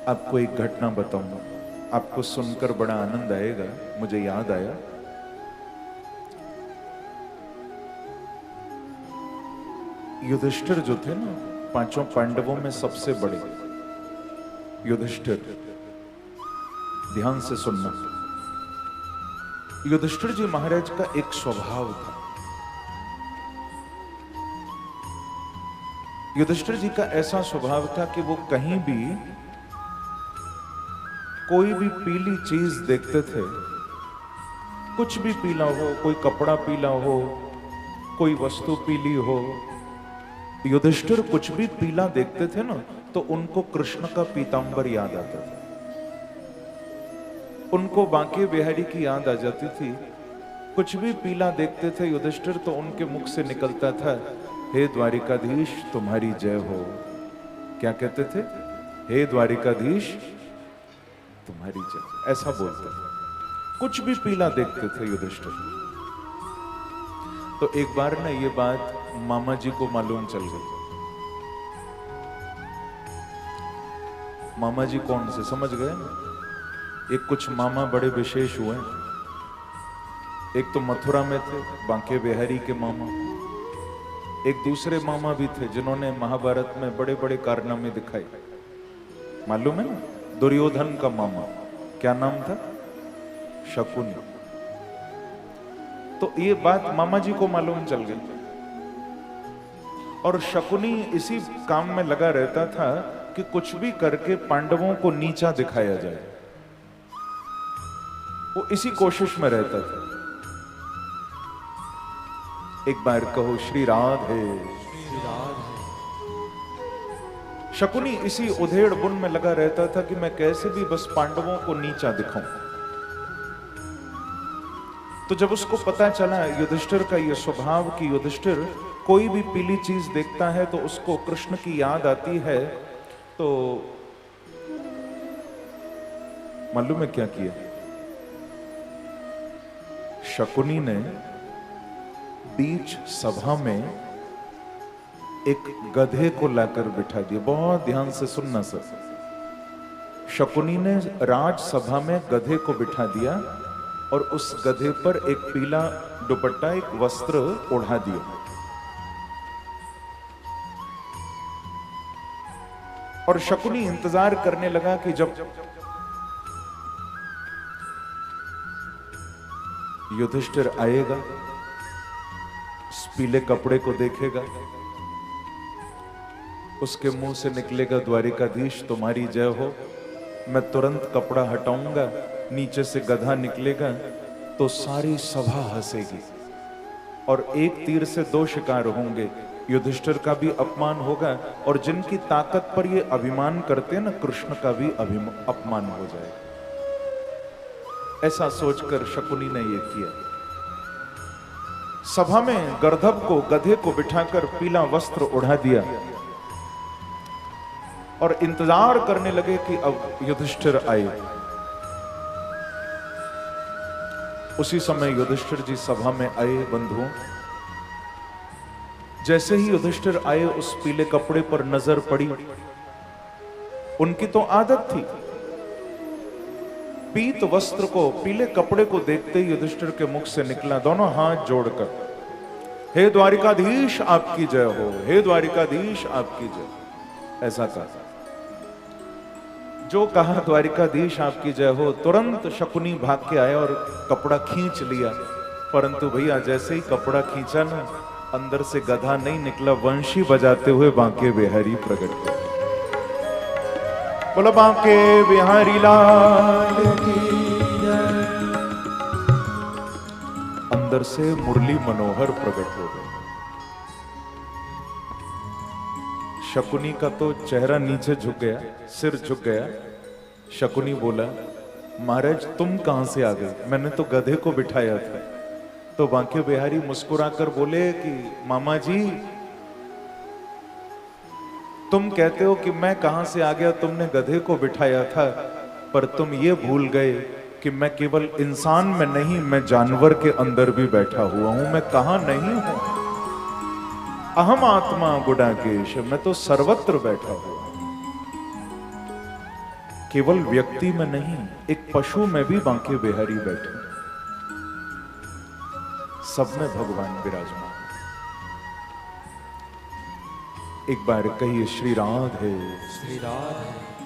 आपको एक घटना बताऊंगा, आपको सुनकर बड़ा आनंद आएगा। मुझे याद आया, युधिष्ठिर जो थे ना, पांचों पांडवों में सबसे बड़े युधिष्ठिर, ध्यान से सुनना। युधिष्ठिर जी महाराज का एक स्वभाव था। युधिष्ठिर जी का ऐसा स्वभाव था कि वो कहीं भी कोई भी पीली चीज देखते थे, कुछ भी पीला हो, कोई कपड़ा पीला हो, कोई वस्तु पीली हो, युधिष्ठिर कुछ भी पीला देखते थे ना तो उनको कृष्ण का पीतांबर याद आता था, उनको बांके बिहारी की याद आ जाती थी। कुछ भी पीला देखते थे युधिष्ठिर तो उनके मुख से निकलता था, हे द्वारिकाधीश तुम्हारी जय हो। क्या कहते थे? हे द्वारिकाधीश तुम्हारी जय, ऐसा बोलते थे। कुछ भी पीला देखते थे युधिष्ठिर। तो एक बार ना ये बात मामा जी को मालूम चल गई। मामा जी कौन से समझ गए ना? एक कुछ मामा बड़े विशेष हुए। एक तो मथुरा में थे, बांके बिहारी के मामा। एक दूसरे मामा भी थे जिन्होंने महाभारत में बड़े बड़े कारनामे दिखाए, मालूम है ना? दुर्योधन का मामा, क्या नाम था? शकुनी। तो ये बात मामा जी को मालूम चल गई और शकुनी इसी काम में लगा रहता था कि कुछ भी करके पांडवों को नीचा दिखाया जाए। वो इसी कोशिश में रहता था। एक बार कहो श्री राधे। शकुनी इसी उधेड़ बुन में लगा रहता था कि मैं कैसे भी बस पांडवों को नीचा दिखाऊं। तो जब उसको पता चला युधिष्ठिर का यह स्वभाव कि युधिष्ठिर कोई भी पीली चीज देखता है तो उसको कृष्ण की याद आती है, तो मालूम है क्या किया? शकुनी ने बीच सभा में एक गधे को लाकर बिठा दिया। बहुत ध्यान से सुनना सर। शकुनी ने राजसभा में गधे को बिठा दिया और उस गधे पर एक पीला दुपट्टा, एक वस्त्र ओढ़ा दिया। और शकुनी इंतजार करने लगा कि जब युधिष्ठिर आएगा, इस पीले कपड़े को देखेगा, उसके मुंह से निकलेगा द्वारिकाधीश तुम्हारी जय हो। मैं तुरंत कपड़ा हटाऊंगा, नीचे से गधा निकलेगा तो सारी सभा हंसेगी और एक तीर से दो शिकार होंगे। युधिष्ठिर का भी अपमान होगा और जिनकी ताकत पर ये अभिमान करते हैं ना, कृष्ण का भी अपमान हो जाए। ऐसा सोचकर शकुनी ने ये किया। सभा में गर्दभ को, गधे को बिठाकर पीला वस्त्र उड़ा दिया और इंतजार करने लगे कि अब युधिष्ठिर आए। उसी समय युधिष्ठिर जी सभा में आए। बंधुओं, जैसे ही युधिष्ठिर आए उस पीले कपड़े पर नजर पड़ी। उनकी तो आदत थी, पीत वस्त्र को, पीले कपड़े को देखते ही युधिष्ठिर के मुख से निकला दोनों हाथ जोड़कर, हे द्वारिकाधीश आपकी जय हो, हे द्वारिकाधीश आपकी जय। ऐसा कहा। जो कहा द्वारिकाधीश आपकी जय हो, तुरंत शकुनी भाग के आया और कपड़ा खींच लिया। परंतु भैया जैसे ही कपड़ा खींचा ना, अंदर से गधा नहीं निकला, वंशी बजाते हुए बांके बिहारी प्रकट हुए। बोलो बांके बिहारी लाल की जय। अंदर से मुरली मनोहर प्रकट हो गए। शकुनी का तो चेहरा नीचे झुक गया, सिर झुक गया। शकुनी बोला, महाराज तुम कहां से आ गए? मैंने तो गधे को बिठाया था। तो बांके बिहारी मुस्कुराकर बोले कि मामा जी, तुम कहते हो कि मैं कहां से आ गया, तुमने गधे को बिठाया था, पर तुम ये भूल गए कि मैं केवल इंसान में नहीं, मैं जानवर के अंदर भी बैठा हुआ हूं। मैं कहां नहीं हूं? अहम आत्मा गुडाकेश, मैं तो सर्वत्र बैठा हुआ। केवल व्यक्ति में नहीं, एक पशु में भी बांके बिहारी बैठे, सब में भगवान विराजमान। एक बार कहिए श्री राधे। श्री राधे।